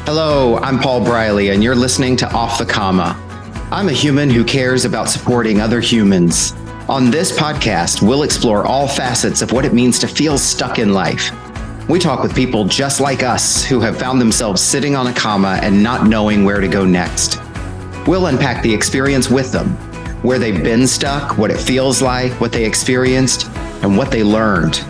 Hello, I'm Paul Briley, and you're listening to Off the Comma. I'm a human who cares about supporting other humans. On this podcast, we'll explore all facets of what it means to feel stuck in life. We talk with people just like us who have found themselves sitting on a comma and not knowing where to go next. We'll unpack the experience with them, where they've been stuck, what it feels like, what they experienced, and what they learned.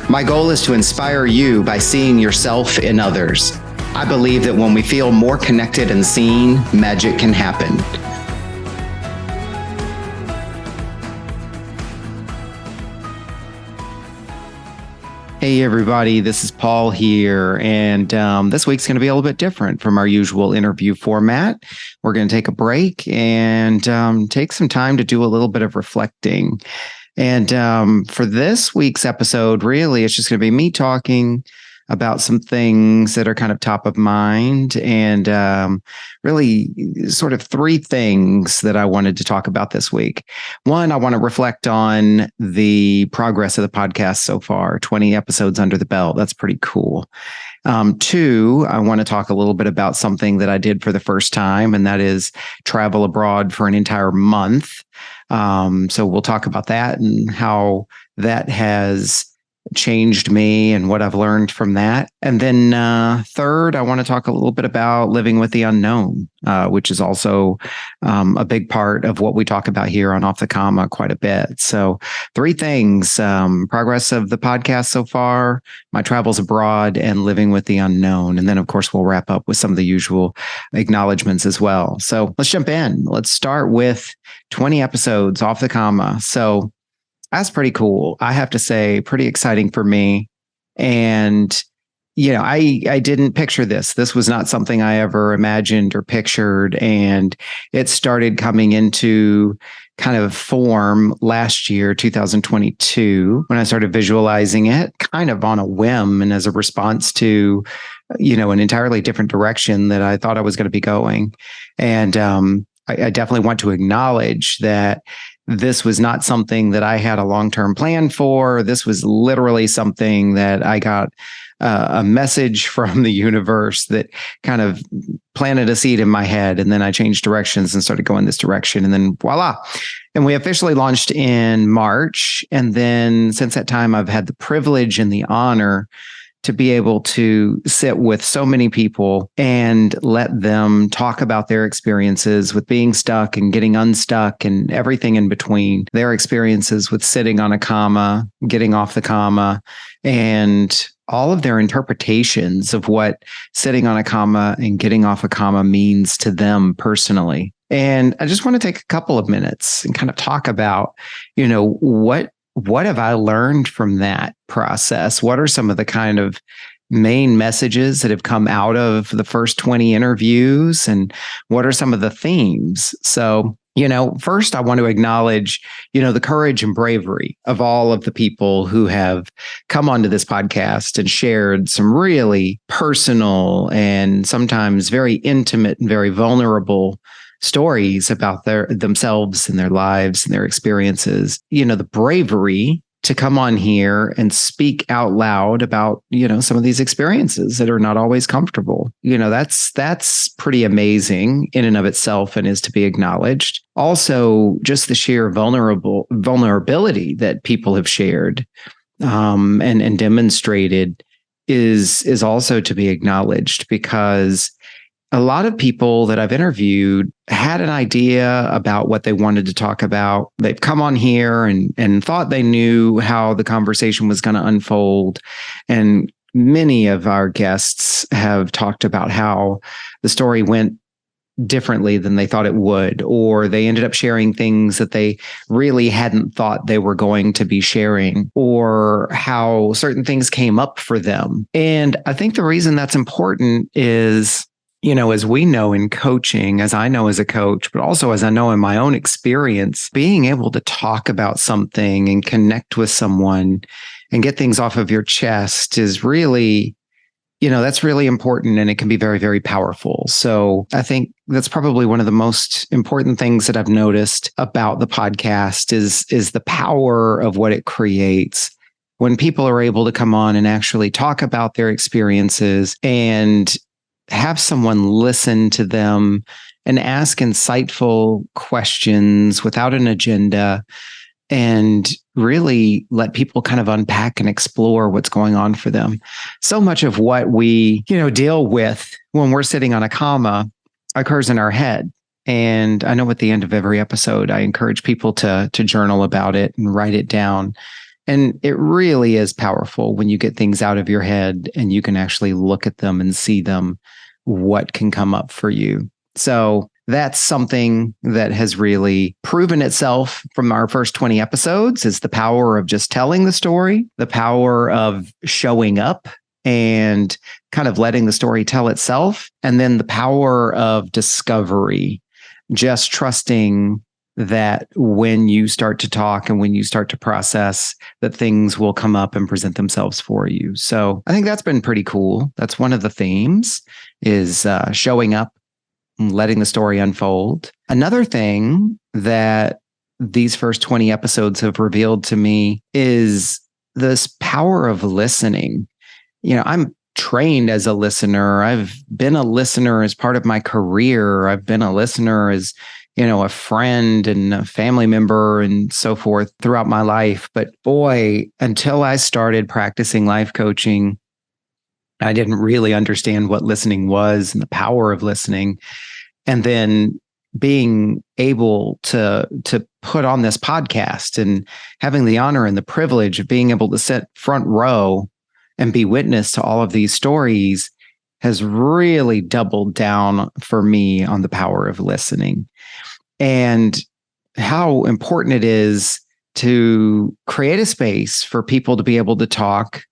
My goal is to inspire you by seeing yourself in others. I believe that when we feel more connected and seen, magic can happen. Hey everybody, this is Paul here, and this week's going to be a little bit different from our usual interview format. We're going to take a break and take some time to do a little bit of reflecting. And for this week's episode, really, it's just going to be me talking about some things that are kind of top of mind, and really sort of three things that I wanted to talk about this week. One, I want to reflect on the progress of the podcast so far, 20 episodes under the belt. That's pretty cool. Two, I want to talk a little bit about something that I did for the first time, and that is travel abroad for an entire month. So we'll talk about that and how that has changed me and what I've learned from that. And then third, I want to talk a little bit about living with the unknown, which is also a big part of what we talk about here on Off the Comma quite a bit. So three things: progress of the podcast so far, my travels abroad, and living with the unknown. And then, of course, we'll wrap up with some of the usual acknowledgments as well. So let's jump in. Let's start with 20 episodes off the comma. So that's pretty cool. I have to say, pretty exciting for me. And, I didn't picture this. This was not something I ever imagined or pictured. And it started coming into kind of form last year, 2022, when I started visualizing it kind of on a whim and as a response to, an entirely different direction that I thought I was going to be going. And I definitely want to acknowledge that this was not something that I had a long-term plan for. This was literally something that I got a message from the universe that kind of planted a seed in my head. And then I changed directions and started going this direction. And then voila. And we officially launched in March. And then since that time, I've had the privilege and the honor to be able to sit with so many people and let them talk about their experiences with being stuck and getting unstuck and everything in between, their experiences with sitting on a comma, getting off the comma, and all of their interpretations of what sitting on a comma and getting off a comma means to them personally. And I just want to take a couple of minutes and kind of talk about, what have I learned from that process? What are some of the kind of main messages that have come out of the first 20 interviews? And what are some of the themes? So, first I want to acknowledge, the courage and bravery of all of the people who have come onto this podcast and shared some really personal and sometimes very intimate and very vulnerable stories about themselves and their lives and their experiences. The bravery to come on here and speak out loud about, some of these experiences that are not always comfortable. That's pretty amazing in and of itself and is to be acknowledged. Also, just the sheer vulnerability that people have shared and demonstrated is also to be acknowledged, because a lot of people that I've interviewed had an idea about what they wanted to talk about. They've come on here and thought they knew how the conversation was going to unfold. And many of our guests have talked about how the story went differently than they thought it would, or they ended up sharing things that they really hadn't thought they were going to be sharing, or how certain things came up for them. And I think the reason that's important is, as we know in coaching, as I know as a coach, but also as I know in my own experience, being able to talk about something and connect with someone and get things off of your chest is really, that's really important, and it can be very, very powerful. So I think that's probably one of the most important things that I've noticed about the podcast is the power of what it creates when people are able to come on and actually talk about their experiences and have someone listen to them and ask insightful questions without an agenda, and really let people kind of unpack and explore what's going on for them. So much of what we, deal with when we're sitting on a comma occurs in our head. And I know at the end of every episode, I encourage people to journal about it and write it down. And it really is powerful when you get things out of your head and you can actually look at them and see them, what can come up for you. So that's something that has really proven itself from our first 20 episodes, is the power of just telling the story, the power of showing up and kind of letting the story tell itself, and then the power of discovery, just trusting that when you start to talk and when you start to process, that things will come up and present themselves for you. So I think that's been pretty cool. That's one of the themes, is showing up and letting the story unfold. Another thing that these first 20 episodes have revealed to me is this power of listening. I'm trained as a listener. I've been a listener as part of my career. I've been a listener as, a friend and a family member and so forth throughout my life. But boy, until I started practicing life coaching, I didn't really understand what listening was and the power of listening. And then being able to put on this podcast and having the honor and the privilege of being able to sit front row and be witness to all of these stories has really doubled down for me on the power of listening, and how important it is to create a space for people to be able to talk,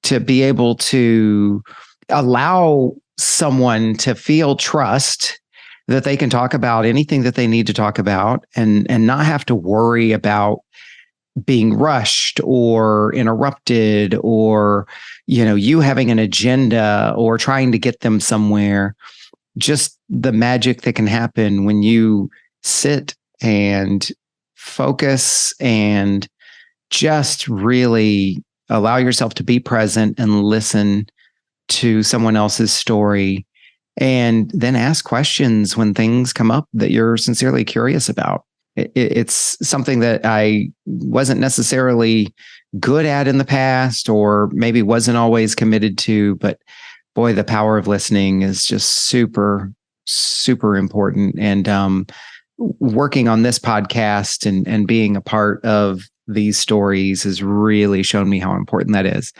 to be able to allow someone to feel trust that they can talk about anything that they need to talk about, and not have to worry about being rushed or interrupted, or, you having an agenda or trying to get them somewhere. Just the magic that can happen when you sit and focus and just really allow yourself to be present and listen to someone else's story, and then ask questions when things come up that you're sincerely curious about. It's something that I wasn't necessarily good at in the past, or maybe wasn't always committed to, but boy, the power of listening is just super, super important. And working on this podcast and being a part of these stories has really shown me how important that is.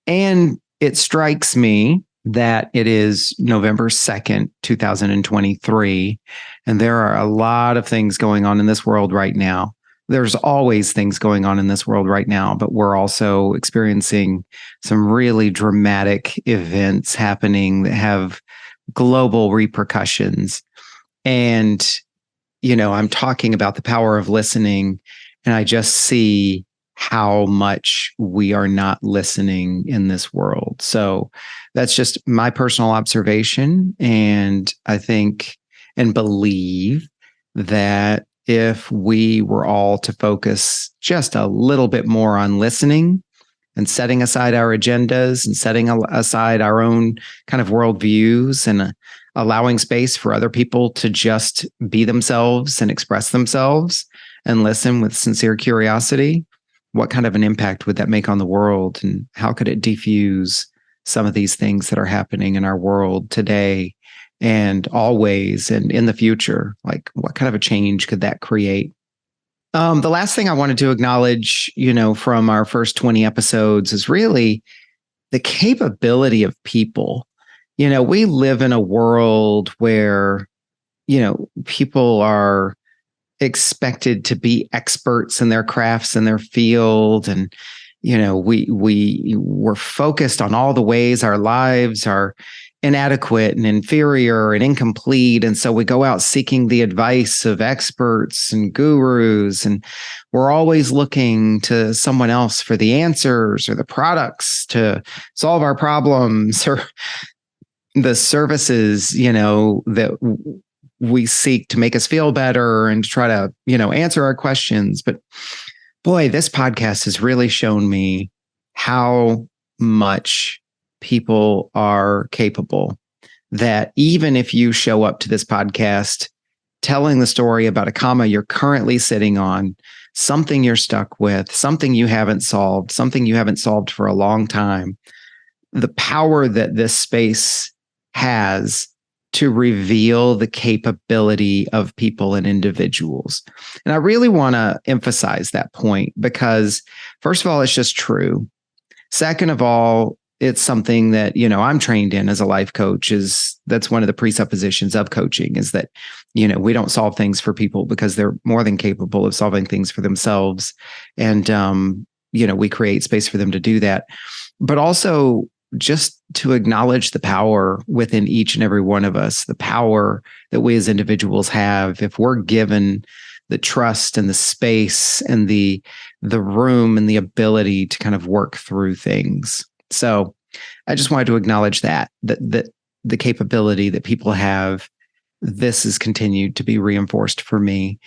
And it strikes me that it is November 2nd, 2023, and there are a lot of things going on in this world right now. There's always things going on in this world right now, but we're also experiencing some really dramatic events happening that have global repercussions. And, I'm talking about the power of listening, and I just see how much we are not listening in this world. So that's just my personal observation. And I think and believe that if we were all to focus just a little bit more on listening and setting aside our agendas and setting aside our own kind of worldviews, and allowing space for other people to just be themselves and express themselves and listen with sincere curiosity, what kind of an impact would that make on the world? And how could it defuse some of these things that are happening in our world today and always and in the future? Like, what kind of a change could that create? The last thing I wanted to acknowledge, from our first 20 episodes is really the capability of people. We live in a world where, people are expected to be experts in their crafts and their field. And, we're focused on all the ways our lives are inadequate and inferior and incomplete. And so we go out seeking the advice of experts and gurus, and we're always looking to someone else for the answers or the products to solve our problems, or the services, that we seek to make us feel better and to try to, answer our questions. But boy, this podcast has really shown me how much people are capable that even if you show up to this podcast telling the story about a comma you're currently sitting on, something you're stuck with, something you haven't solved for a long time, the power that this space has to reveal the capability of people and individuals. And I really want to emphasize that point because, first of all, it's just true. Second of all, it's something that, I'm trained in as a life coach. That's one of the presuppositions of coaching, is that, we don't solve things for people because they're more than capable of solving things for themselves. And, we create space for them to do that. But also just to acknowledge the power within each and every one of us, the power that we as individuals have if we're given the trust and the space and the room and the ability to kind of work through things. So I just wanted to acknowledge that the capability that people have. This has continued to be reinforced for me.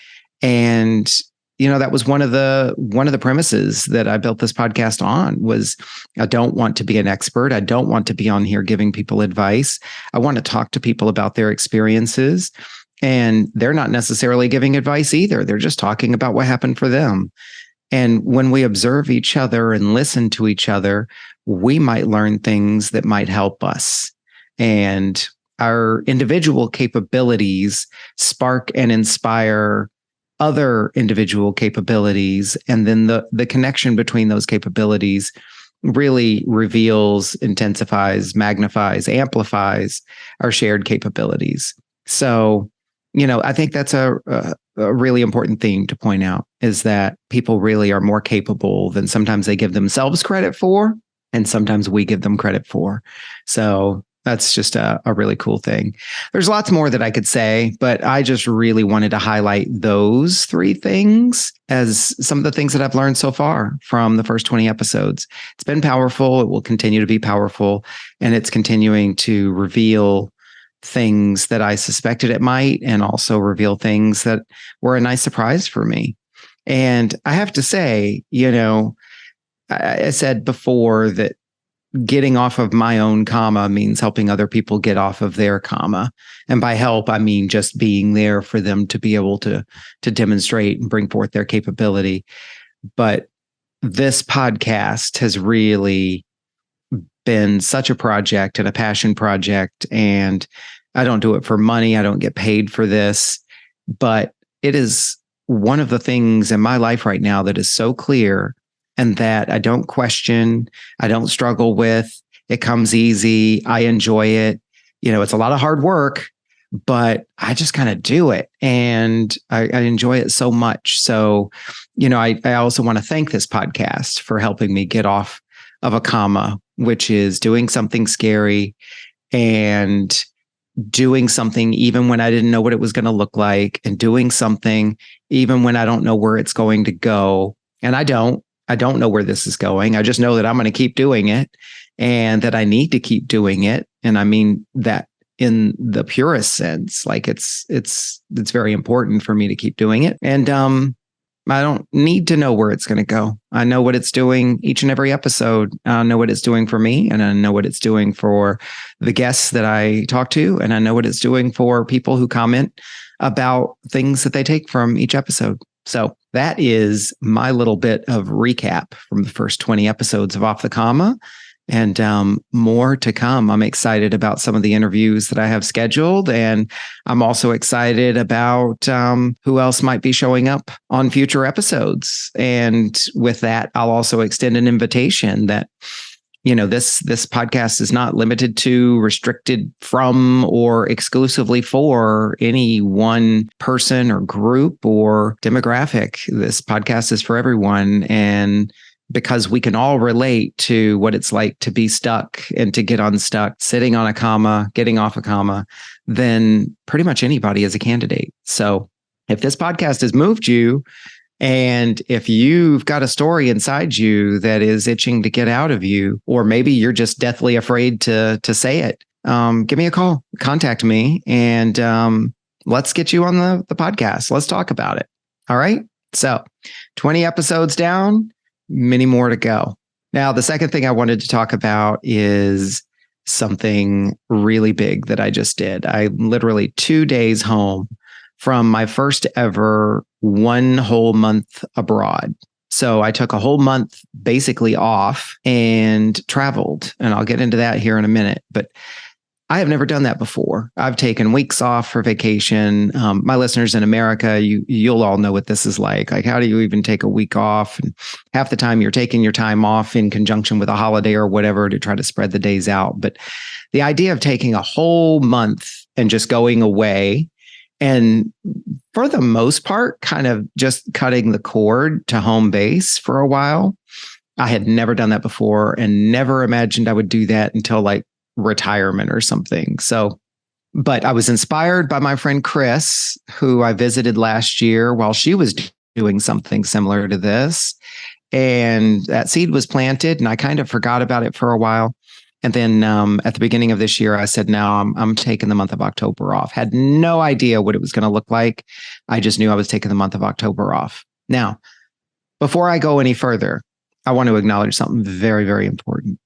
And, that was one of the premises that I built this podcast on. Was I don't want to be an expert. I don't want to be on here giving people advice. I want to talk to people about their experiences, and they're not necessarily giving advice either. They're just talking about what happened for them. And when we observe each other and listen to each other, we might learn things that might help us. And our individual capabilities spark and inspire other individual capabilities. And then the connection between those capabilities really reveals, intensifies, magnifies, amplifies our shared capabilities. So, I think that's a really important theme to point out, is that people really are more capable than sometimes they give themselves credit for, and sometimes we give them credit for. So that's just a really cool thing. There's lots more that I could say, but I just really wanted to highlight those three things as some of the things that I've learned so far from the first 20 episodes. It's been powerful. It will continue to be powerful, and it's continuing to reveal things that I suspected it might, and also reveal things that were a nice surprise for me. And I have to say, I said before that getting off of my own comma means helping other people get off of their comma. And by help, I mean just being there for them to be able to demonstrate and bring forth their capability. But this podcast has really been such a project and a passion project. And I don't do it for money. I don't get paid for this, but it is one of the things in my life right now that is so clear, and that I don't question, I don't struggle with. It comes easy. I enjoy it. It's a lot of hard work, but I just kind of do it. And I enjoy it so much. So, I also want to thank this podcast for helping me get off of a comma, which is doing something scary and doing something even when I didn't know what it was going to look like, and doing something even when I don't know where it's going to go. And I don't know where this is going. I just know that I'm going to keep doing it, and that I need to keep doing it. And I mean that in the purest sense. Like it's very important for me to keep doing it. And I don't need to know where it's going to go. I know what it's doing each and every episode. I know what it's doing for me, and I know what it's doing for the guests that I talk to, and I know what it's doing for people who comment about things that they take from each episode. So that is my little bit of recap from the first 20 episodes of Off the Comma, and more to come. I'm excited about some of the interviews that I have scheduled, and I'm also excited about who else might be showing up on future episodes. And with that, I'll also extend an invitation that, this podcast is not limited to, restricted from, or exclusively for any one person or group or demographic. This podcast is for everyone. And because we can all relate to what it's like to be stuck and to get unstuck, sitting on a comma, getting off a comma, then pretty much anybody is a candidate. So if this podcast has moved you, and if you've got a story inside you that is itching to get out of you, or maybe you're just deathly afraid to say it, give me a call, contact me, and let's get you on the podcast. Let's talk about it. All right. So 20 episodes down, many more to go. Now, the second thing I wanted to talk about is something really big that I just did. I literally 2 days home from my first ever one whole month abroad. So I took a whole month basically off and traveled. And I'll get into that here in a minute. But I have never done that before. I've taken weeks off for vacation. My listeners in America, you'll all know what this is like. Like, how do you even take a week off? And half the time you're taking your time off in conjunction with a holiday or whatever to try to spread the days out. But the idea of taking a whole month and just going away, and for the most part, kind of just cutting the cord to home base for a while. I had never done that before and never imagined I would do that until like retirement or something. So, but I was inspired by my friend Chris, who I visited last year while she was doing something similar to this. And that seed was planted and I kind of forgot about it for a while. And then at the beginning of this year, I said, no, I'm taking the month of October off. Had no idea what it was going to look like. I just knew I was taking the month of October off. Now, before I go any further, I want to acknowledge something very, very important.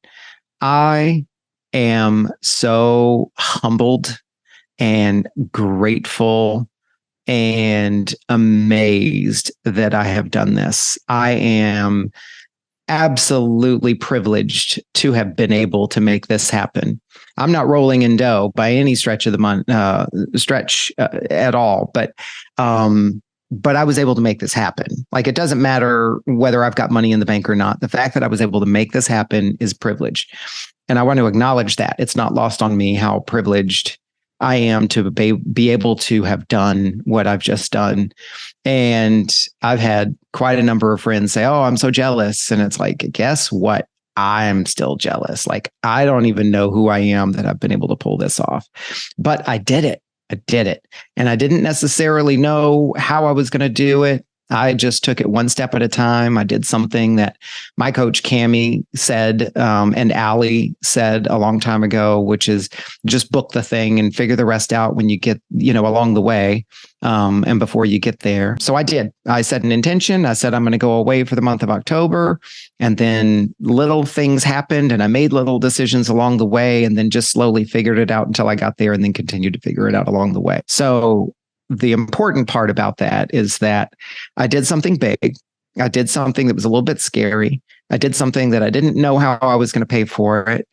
I am so humbled and grateful and amazed that I have done this. I am absolutely privileged to have been able to make this happen. I'm not rolling in dough by any stretch of the stretch at all, but I was able to make this happen. Like, it doesn't matter whether I've got money in the bank or not. The fact that I was able to make this happen is privilege. And I want to acknowledge that. It's not lost on me how privileged I am to be able to have done what I've just done. And I've had quite a number of friends say, oh, I'm so jealous. And it's like, guess what? I'm still jealous. Like, I don't even know who I am that I've been able to pull this off. But I did it. I did it. And I didn't necessarily know how I was going to do it. I just took it one step at a time. I did something that my coach Cammie said, and Allie said a long time ago, which is just book the thing and figure the rest out when you get, along the way, and before you get there. So I did. I set an intention. I said, I'm going to go away for the month of October. And then little things happened and I made little decisions along the way and then just slowly figured it out until I got there and then continued to figure it out along the way. So the important part about that is that I did something big. I did something that was a little bit scary. I did something that I didn't know how I was going to pay for it.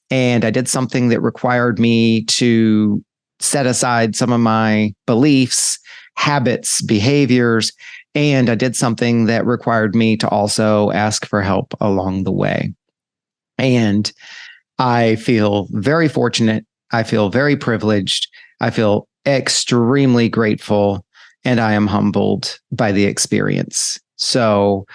And I did something that required me to set aside some of my beliefs, habits, behaviors. And I did something that required me to also ask for help along the way. And I feel very fortunate. I feel very privileged. I feel extremely grateful, and I am humbled by the experience. So,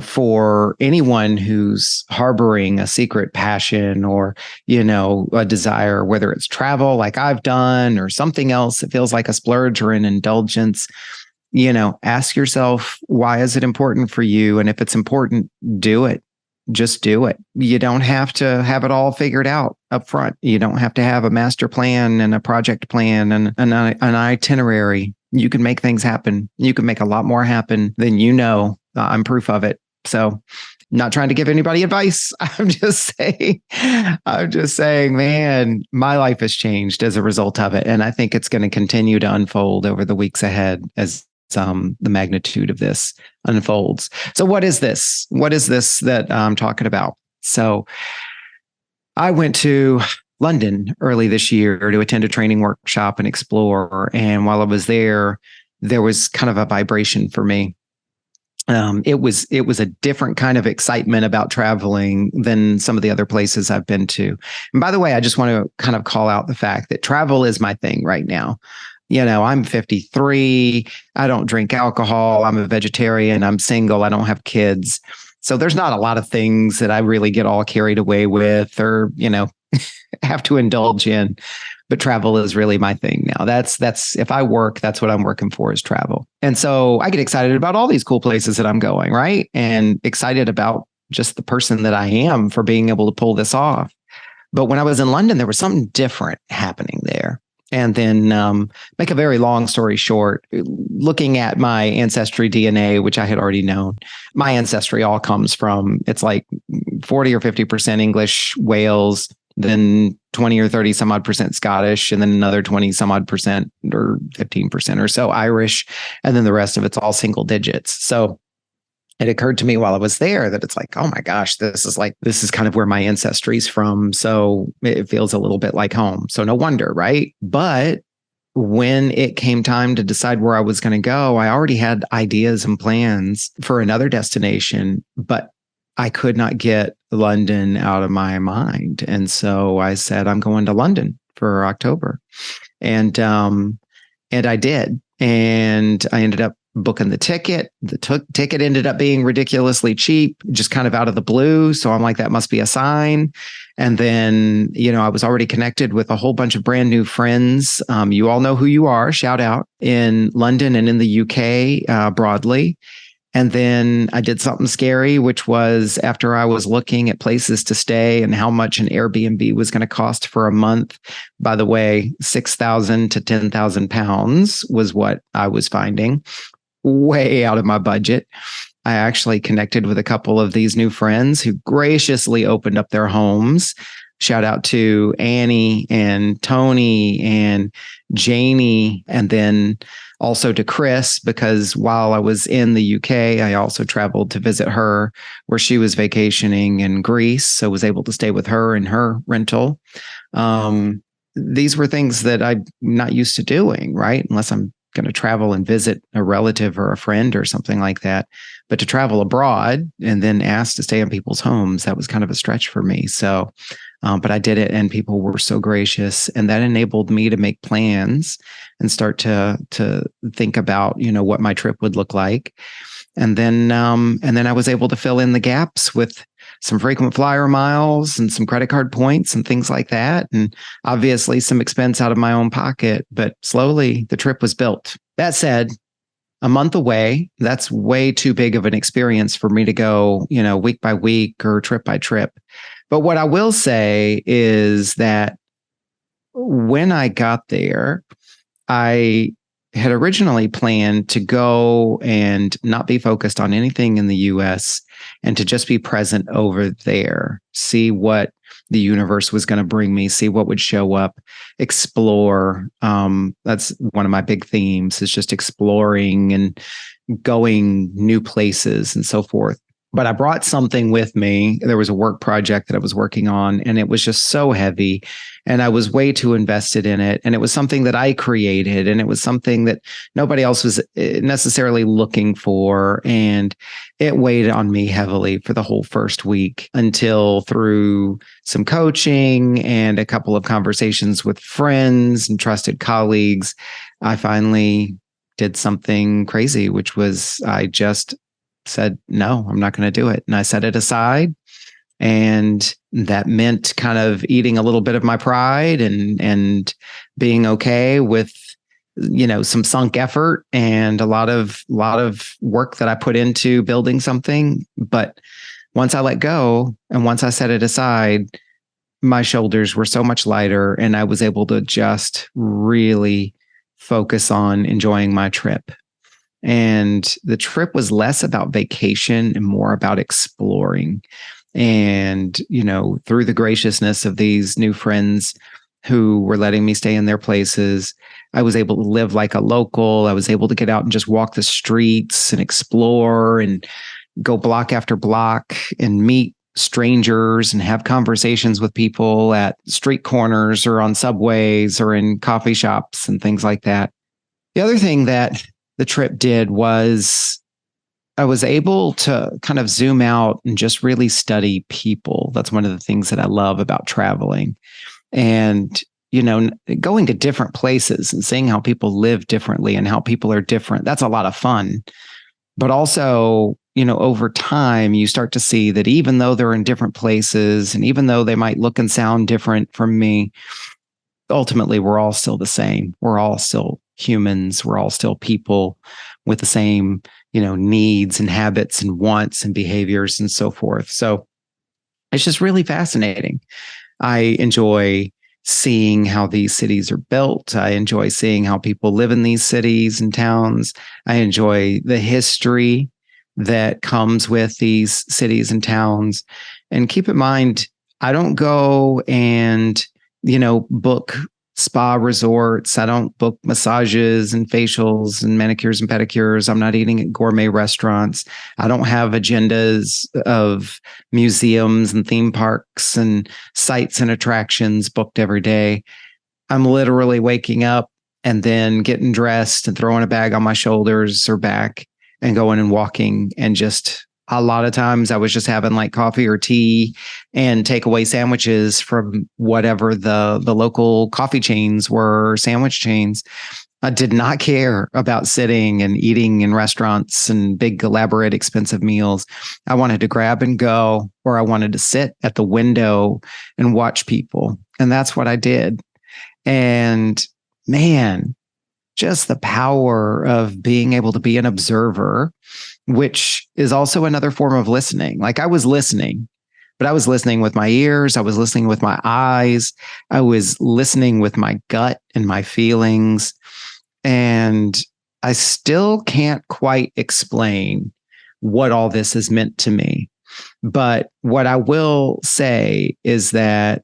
for anyone who's harboring a secret passion or, a desire, whether it's travel like I've done or something else that feels like a splurge or an indulgence, ask yourself, why is it important for you? And if it's important, do it. Just do it. You don't have to have it all figured out up front. You don't have to have a master plan and a project plan and an itinerary. You can make things happen. You can make a lot more happen than you know. I'm proof of it. So, not trying to give anybody advice. I'm just saying, man, my life has changed as a result of it. And I think it's going to continue to unfold over the weeks ahead as the magnitude of this unfolds. So what is this? What is this that I'm talking about? So I went to London early this year to attend a training workshop and explore. And while I was there was kind of a vibration for me. It was a different kind of excitement about traveling than some of the other places I've been to. And by the way, I just want to kind of call out the fact that travel is my thing right now. I'm 53. I don't drink alcohol. I'm a vegetarian. I'm single. I don't have kids. So there's not a lot of things that I really get all carried away with or, have to indulge in. But travel is really my thing now. That's if I work, that's what I'm working for, is travel. And so I get excited about all these cool places that I'm going, right? And excited about just the person that I am for being able to pull this off. But when I was in London, there was something different happening there. And then make a very long story short, looking at my ancestry DNA, which I had already known, my ancestry all comes from, it's like 40 or 50% English, Wales, then 20 or 30 some odd percent Scottish, and then another 20 some odd percent or 15% or so Irish. And then the rest of it's all single digits. So it occurred to me while I was there that it's like, oh my gosh, this is kind of where my ancestry's from. So it feels a little bit like home. So no wonder, right? But when it came time to decide where I was going to go, I already had ideas and plans for another destination, but I could not get London out of my mind. And so I said, I'm going to London for October. And I did. And I ended up booking the ticket. The ticket ended up being ridiculously cheap, just kind of out of the blue. So I'm like, that must be a sign. And then, I was already connected with a whole bunch of brand new friends. You all know who you are, shout out, in London and in the UK broadly. And then I did something scary, which was after I was looking at places to stay and how much an Airbnb was going to cost for a month. By the way, 6,000 to 10,000 pounds was what I was finding, way out of my budget. I actually connected with a couple of these new friends who graciously opened up their homes. Shout out to Annie and Tony and Janie, and then also to Chris, because while I was in the UK, I also traveled to visit her where she was vacationing in Greece. So was able to stay with her in her rental. These were things that I'm not used to doing, right? Unless I'm going to travel and visit a relative or a friend or something like that. But to travel abroad and then ask to stay in people's homes, that was kind of a stretch for me. So, but I did it, and people were so gracious, and that enabled me to make plans and start to think about, what my trip would look like. And then I was able to fill in the gaps with some frequent flyer miles and some credit card points and things like that. And obviously some expense out of my own pocket, but slowly the trip was built. That said, a month away, that's way too big of an experience for me to go, week by week or trip by trip. But what I will say is that when I got there, I had originally planned to go and not be focused on anything in the US and to just be present over there, see what the universe was going to bring me, see what would show up, explore. That's one of my big themes, is just exploring and going new places and so forth. But I brought something with me. There was a work project that I was working on, and it was just so heavy, and I was way too invested in it. And it was something that I created, and it was something that nobody else was necessarily looking for. And it weighed on me heavily for the whole first week, until through some coaching and a couple of conversations with friends and trusted colleagues, I finally did something crazy, which was I just said, no, I'm not going to do it. And I set it aside. And that meant kind of eating a little bit of my pride and being okay with, some sunk effort and a lot of work that I put into building something. But once I let go and once I set it aside, my shoulders were so much lighter, and I was able to just really focus on enjoying my trip. And the trip was less about vacation and more about exploring. And, through the graciousness of these new friends who were letting me stay in their places, I was able to live like a local. I was able to get out and just walk the streets and explore and go block after block and meet strangers and have conversations with people at street corners or on subways or in coffee shops and things like that. The other thing that the trip did was I was able to kind of zoom out and just really study people. That's one of the things that I love about traveling. And, going to different places and seeing how people live differently and how people are different. That's a lot of fun. But also, over time, you start to see that even though they're in different places and even though they might look and sound different from me, ultimately, we're all still the same. We're all still humans. We're all still people with the same, needs and habits and wants and behaviors and so forth. So it's just really fascinating. I enjoy seeing how these cities are built. I enjoy seeing how people live in these cities and towns. I enjoy the history that comes with these cities and towns. And keep in mind, I don't go and, book spa resorts. I don't book massages and facials and manicures and pedicures. I'm not eating at gourmet restaurants. I don't have agendas of museums and theme parks and sites and attractions booked every day. I'm literally waking up and then getting dressed and throwing a bag on my shoulders or back and going and walking. And just a lot of times I was just having like coffee or tea and takeaway sandwiches from whatever the local coffee chains were, sandwich chains. I did not care about sitting and eating in restaurants and big, elaborate, expensive meals. I wanted to grab and go, or I wanted to sit at the window and watch people. And that's what I did. And man, just the power of being able to be an observer, which is also another form of listening. Like I was listening, but I was listening with my ears. I was listening with my eyes. I was listening with my gut and my feelings. And I still can't quite explain what all this has meant to me. But what I will say is that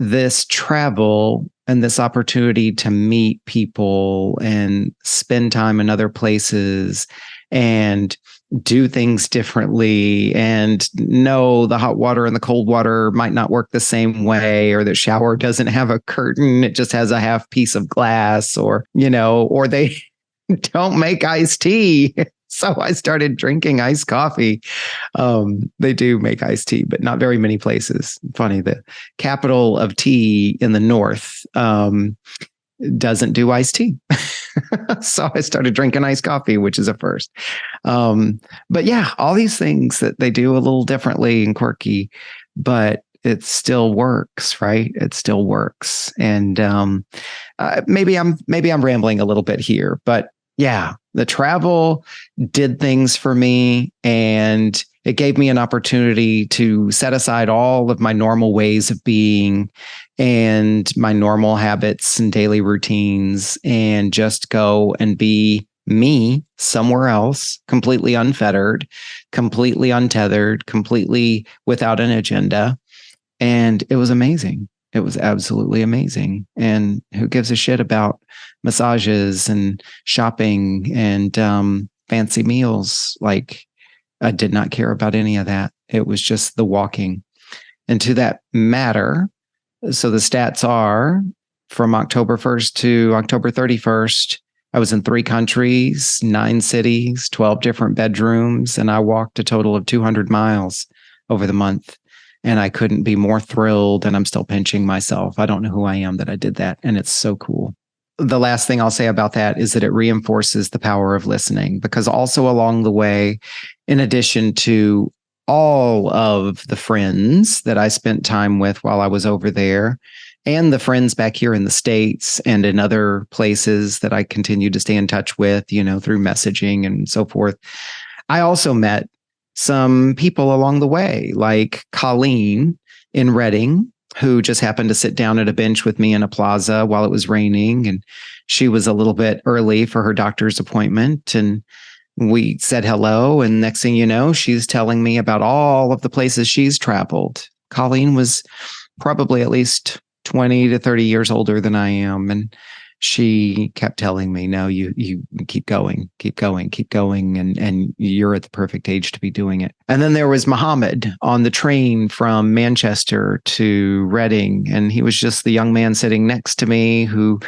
this travel and this opportunity to meet people and spend time in other places and do things differently and know the hot water and the cold water might not work the same way, or the shower doesn't have a curtain, it just has a half piece of glass, or or they don't make iced tea. So I started drinking iced coffee. They do make iced tea, but not very many places. Funny, the capital of tea in the north doesn't do iced tea. So I started drinking iced coffee, which is a first. But yeah, all these things that they do a little differently and quirky, but it still works, right? It still works. And maybe I'm rambling a little bit here, but yeah, the travel did things for me, and it gave me an opportunity to set aside all of my normal ways of being and my normal habits and daily routines and just go and be me somewhere else, completely unfettered, completely untethered, completely without an agenda. And it was amazing. It was absolutely amazing. And who gives a shit about massages and shopping and fancy meals? Like, I did not care about any of that. It was just the walking. And to that matter, so the stats are from October 1st to October 31st, I was in 3 countries, 9 cities, 12 different bedrooms, and I walked a total of 200 miles over the month. And I couldn't be more thrilled, and I'm still pinching myself. I don't know who I am that I did that. And it's so cool. The last thing I'll say about that is that it reinforces the power of listening, because also along the way, in addition to all of the friends that I spent time with while I was over there, and the friends back here in the States and in other places that I continue to stay in touch with, through messaging and so forth, I also met some people along the way, like Colleen in Reading, who just happened to sit down at a bench with me in a plaza while it was raining. And she was a little bit early for her doctor's appointment. And we said hello. And next thing you know, she's telling me about all of the places she's traveled. Colleen was probably at least 20 to 30 years older than I am. And she kept telling me, no, you keep going. And you're at the perfect age to be doing it. And then there was Mohammed on the train from Manchester to Reading. And he was just the young man sitting next to me who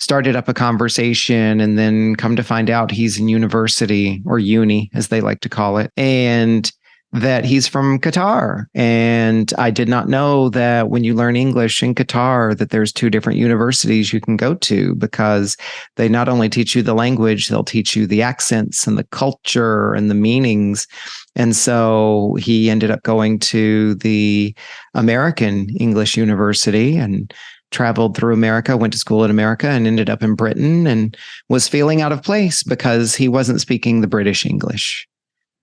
started up a conversation, and then come to find out he's in university, or uni, as they like to call it. And that he's from Qatar. And I did not know that when you learn English in Qatar, that there's 2 different universities you can go to, because they not only teach you the language, they'll teach you the accents and the culture and the meanings. And so he ended up going to the American English University and traveled through America, went to school in America, and ended up in Britain, and was feeling out of place because he wasn't speaking the British English.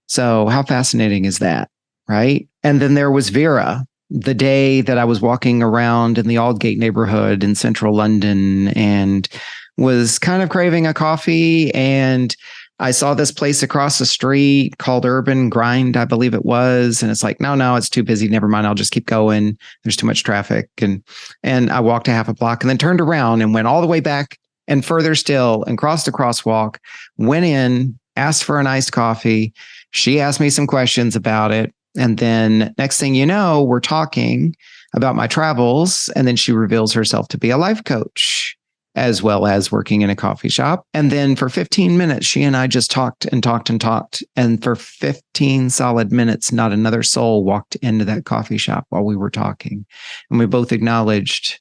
So how fascinating is that, right? And then there was Vera, the day that I was walking around in the Aldgate neighborhood in central London and was kind of craving a coffee. And I saw this place across the street called Urban Grind, I believe it was. And it's like, no, it's too busy. Never mind. I'll just keep going. There's too much traffic. And I walked a half a block and then turned around and went all the way back and further still and crossed the crosswalk, went in, asked for an iced coffee. She asked me some questions about it. And then next thing you know, we're talking about my travels. And then she reveals herself to be a life coach, as well as working in a coffee shop. And then for 15 minutes, she and I just talked and talked and talked. And for 15 solid minutes, not another soul walked into that coffee shop while we were talking. And we both acknowledged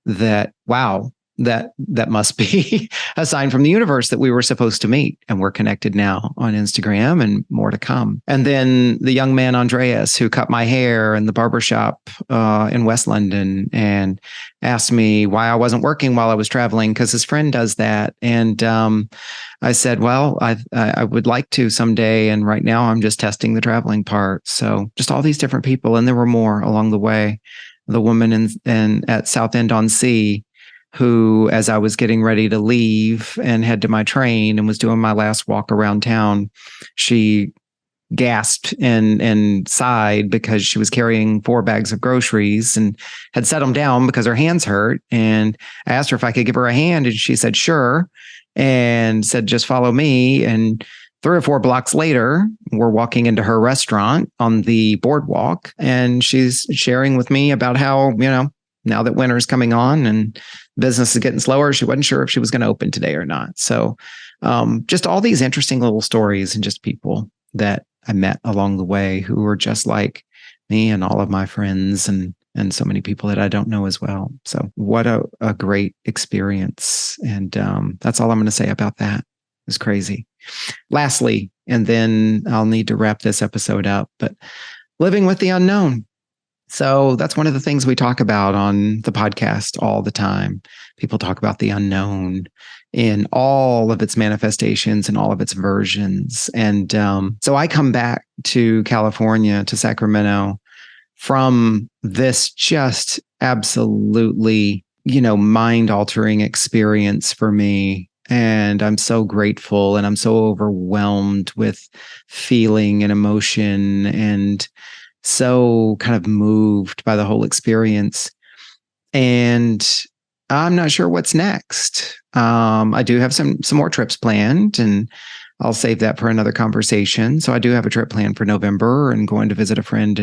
that, wow, that must be a sign from the universe that we were supposed to meet. And we're connected now on Instagram and more to come. And then the young man, Andreas, who cut my hair in the barbershop in West London and asked me why I wasn't working while I was traveling because his friend does that. And I said, well, I would like to someday. And right now I'm just testing the traveling part. So just all these different people. And there were more along the way. The woman in at Southend-on-Sea, who, as I was getting ready to leave and head to my train and was doing my last walk around town, she gasped and sighed because she was carrying 4 bags of groceries and had set them down because her hands hurt. And I asked her if I could give her a hand, and she said, sure, and said, just follow me. And 3 or 4 blocks later, we're walking into her restaurant on the boardwalk, and she's sharing with me about how, now that winter's coming on and business is getting slower, she wasn't sure if she was going to open today or not. So just all these interesting little stories and just people that I met along the way who were just like me and all of my friends and so many people that I don't know as well. So what a great experience. And that's all I'm going to say about that. It was crazy. Lastly, and then I'll need to wrap this episode up, but living with the unknown. So that's one of the things we talk about on the podcast all the time. People talk about the unknown in all of its manifestations and all of its versions. And so I come back to California, to Sacramento, from this just absolutely, mind-altering experience for me. And I'm so grateful and I'm so overwhelmed with feeling and emotion and so kind of moved by the whole experience. And I'm not sure what's next. I do have some more trips planned, and I'll save that for another conversation. So I do have a trip planned for November and going to visit a friend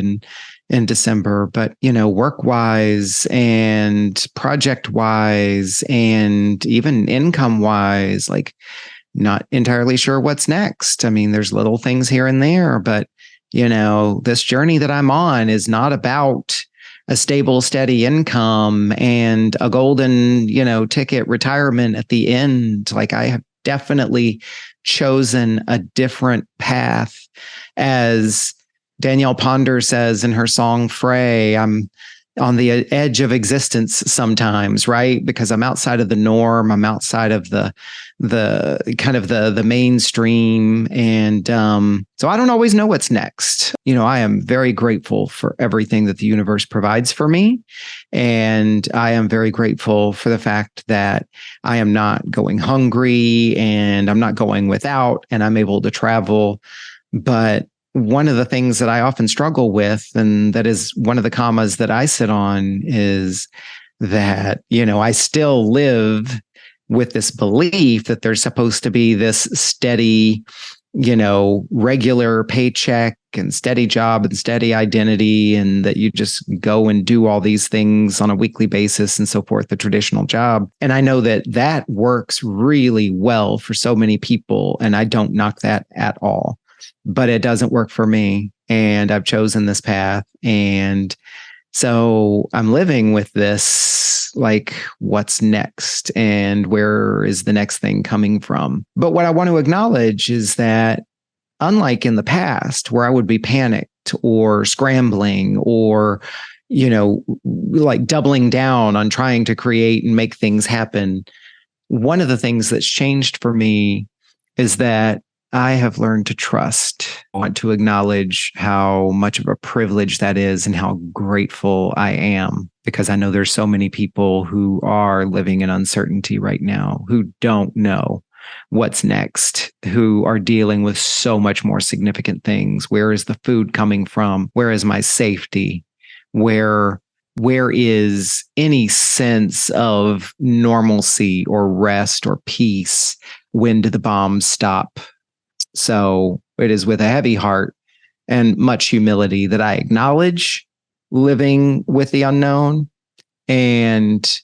in December. But, work-wise and project-wise and even income-wise, like not entirely sure what's next. I mean, there's little things here and there, but this journey that I'm on is not about a stable, steady income and a golden, ticket retirement at the end. Like I have definitely chosen a different path. As Danielle Ponder says in her song Frey, I'm on the edge of existence sometimes, right? Because I'm outside of the norm. I'm outside of the kind of the mainstream. And so I don't always know what's next. I am very grateful for everything that the universe provides for me. And I am very grateful for the fact that I am not going hungry and I'm not going without, and I'm able to travel. But one of the things that I often struggle with, and that is one of the commas that I sit on, is that, I still live with this belief that there's supposed to be this steady, regular paycheck and steady job and steady identity, and that you just go and do all these things on a weekly basis and so forth, the traditional job. And I know that works really well for so many people, and I don't knock that at all. But it doesn't work for me, and I've chosen this path. And so I'm living with this, like, what's next and where is the next thing coming from? But what I want to acknowledge is that unlike in the past where I would be panicked or scrambling or, like doubling down on trying to create and make things happen, one of the things that's changed for me is that I have learned to trust. I want to acknowledge how much of a privilege that is and how grateful I am, because I know there's so many people who are living in uncertainty right now, who don't know what's next, who are dealing with so much more significant things. Where is the food coming from? Where is my safety? Where is any sense of normalcy or rest or peace? When do the bombs stop? So it is with a heavy heart and much humility that I acknowledge living with the unknown and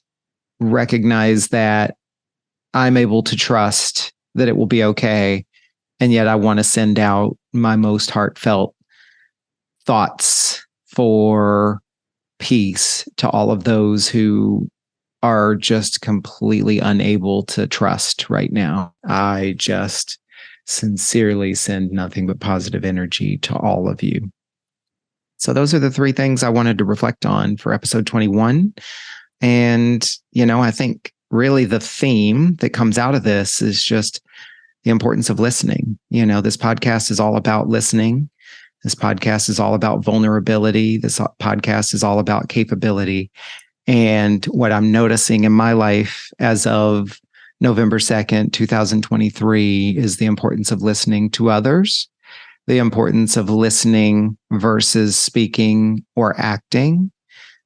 recognize that I'm able to trust that it will be okay. And yet I want to send out my most heartfelt thoughts for peace to all of those who are just completely unable to trust right now. I just sincerely send nothing but positive energy to all of you. So those are the three things I wanted to reflect on for episode 21. And, I think really the theme that comes out of this is just the importance of listening. This podcast is all about listening. This podcast is all about vulnerability. This podcast is all about capability. And what I'm noticing in my life as of November 2nd, 2023, is the importance of listening to others, the importance of listening versus speaking or acting,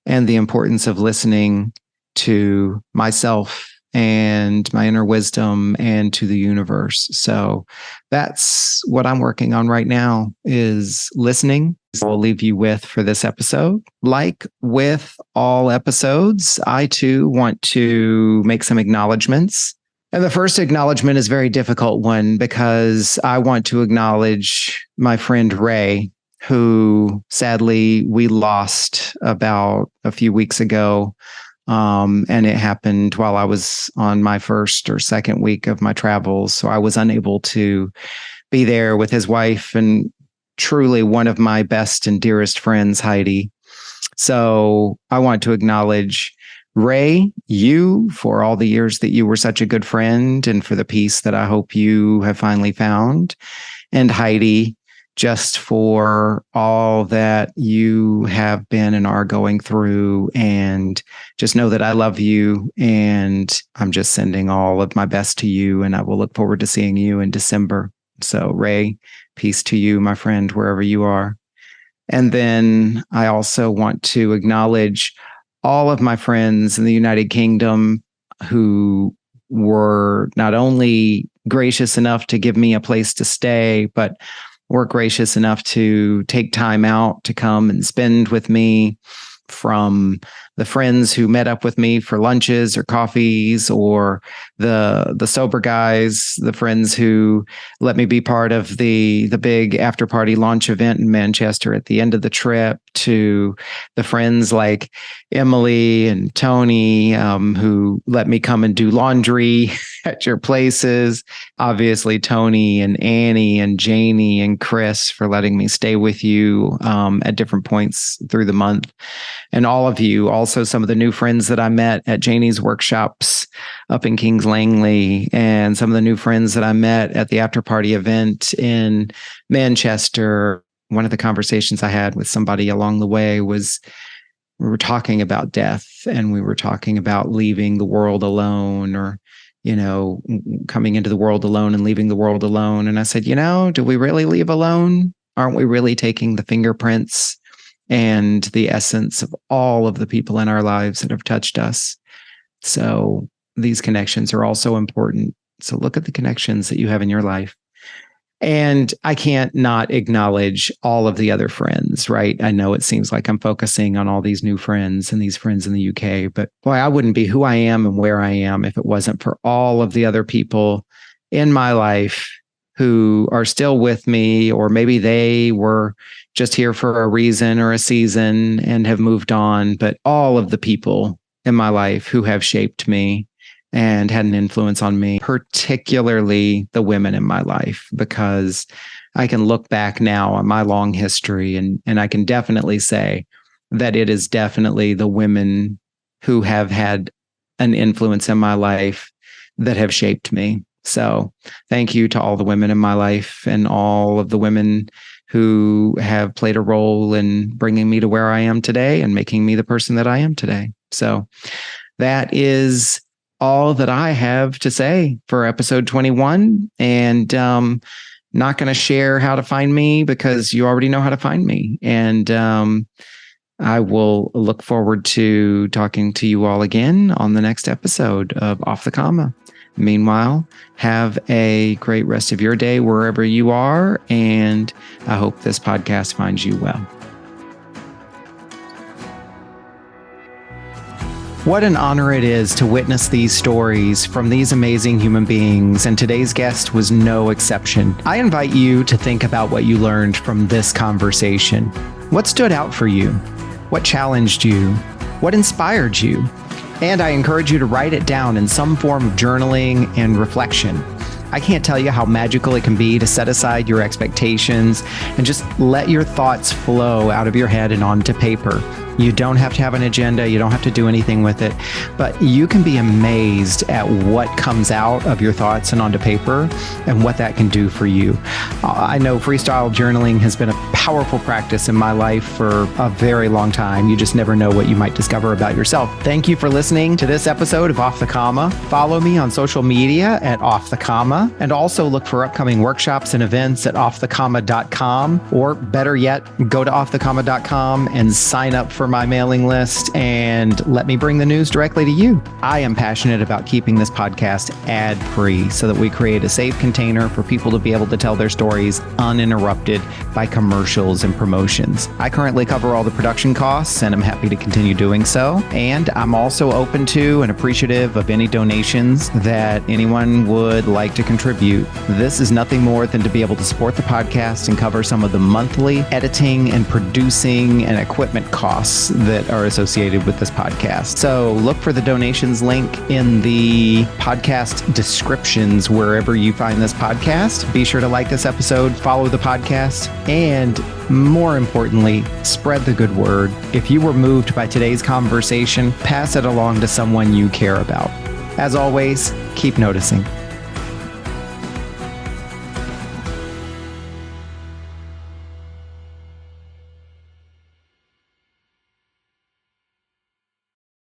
and the importance of listening to myself and my inner wisdom and to the universe. So that's what I'm working on right now, is listening. I'll leave you with for this episode. Like with all episodes, I too want to make some acknowledgements. And the first acknowledgement is a very difficult one, because I want to acknowledge my friend Ray, who sadly we lost about a few weeks ago. And it happened while I was on my first or second week of my travels. So I was unable to be there with his wife and truly one of my best and dearest friends, Heidi. So I want to acknowledge Ray, you, for all the years that you were such a good friend, and for the peace that I hope you have finally found. And Heidi, just for all that you have been and are going through. And just know that I love you, and I'm just sending all of my best to you, and I will look forward to seeing you in December. So Ray, peace to you, my friend, wherever you are. And then I also want to acknowledge all of my friends in the United Kingdom who were not only gracious enough to give me a place to stay, but were gracious enough to take time out to come and spend with me, from the friends who met up with me for lunches or coffees, or the sober guys, the friends who let me be part of the big after party launch event in Manchester at the end of the trip, to the friends like Emily and Tony, who let me come and do laundry at your places. Obviously, Tony and Annie and Janie and Chris for letting me stay with you at different points through the month. And all of you, also some of the new friends that I met at Janie's workshops up in Kings Langley, and some of the new friends that I met at the after party event in Manchester. One of the conversations I had with somebody along the way was, we were talking about death, and we were talking about leaving the world alone, or, coming into the world alone and leaving the world alone. And I said, do we really leave alone? Aren't we really taking the fingerprints and the essence of all of the people in our lives that have touched us? So these connections are also important. So look at the connections that you have in your life. And I can't not acknowledge all of the other friends, right? I know it seems like I'm focusing on all these new friends and these friends in the UK, but boy, I wouldn't be who I am and where I am if it wasn't for all of the other people in my life who are still with me, or maybe they were just here for a reason or a season and have moved on. But all of the people in my life who have shaped me and had an influence on me, particularly the women in my life, because I can look back now on my long history, and I can definitely say that it is definitely the women who have had an influence in my life that have shaped me. So thank you to all the women in my life, and all of the women who have played a role in bringing me to where I am today and making me the person that I am today. So that is all that I have to say for episode 21. And not going to share how to find me because you already know how to find me. And I will look forward to talking to you all again on the next episode of Off the Comma. Meanwhile, have a great rest of your day wherever you are, and I hope this podcast finds you well. What an honor it is to witness these stories from these amazing human beings, and today's guest was no exception. I invite you to think about what you learned from this conversation. What stood out for you? What challenged you? What inspired you? And I encourage you to write it down in some form of journaling and reflection. I can't tell you how magical it can be to set aside your expectations and just let your thoughts flow out of your head and onto paper. You don't have to have an agenda. You don't have to do anything with it, but you can be amazed at what comes out of your thoughts and onto paper and what that can do for you. I know freestyle journaling has been a powerful practice in my life for a very long time. You just never know what you might discover about yourself. Thank you for listening to this episode of Off the Comma. Follow me on social media at Off the Comma, and also look for upcoming workshops and events at offthecomma.com, or better yet, go to offthecomma.com and sign up for my mailing list and let me bring the news directly to you. I am passionate about keeping this podcast ad-free so that we create a safe container for people to be able to tell their stories uninterrupted by commercials and promotions. I currently cover all the production costs, and I'm happy to continue doing so. And I'm also open to and appreciative of any donations that anyone would like to contribute. This is nothing more than to be able to support the podcast and cover some of the monthly editing and producing and equipment costs that are associated with this podcast. So look for the donations link in the podcast descriptions wherever you find this podcast. Be sure to like this episode, follow the podcast, and more importantly, spread the good word. If you were moved by today's conversation, pass it along to someone you care about. As always, keep noticing.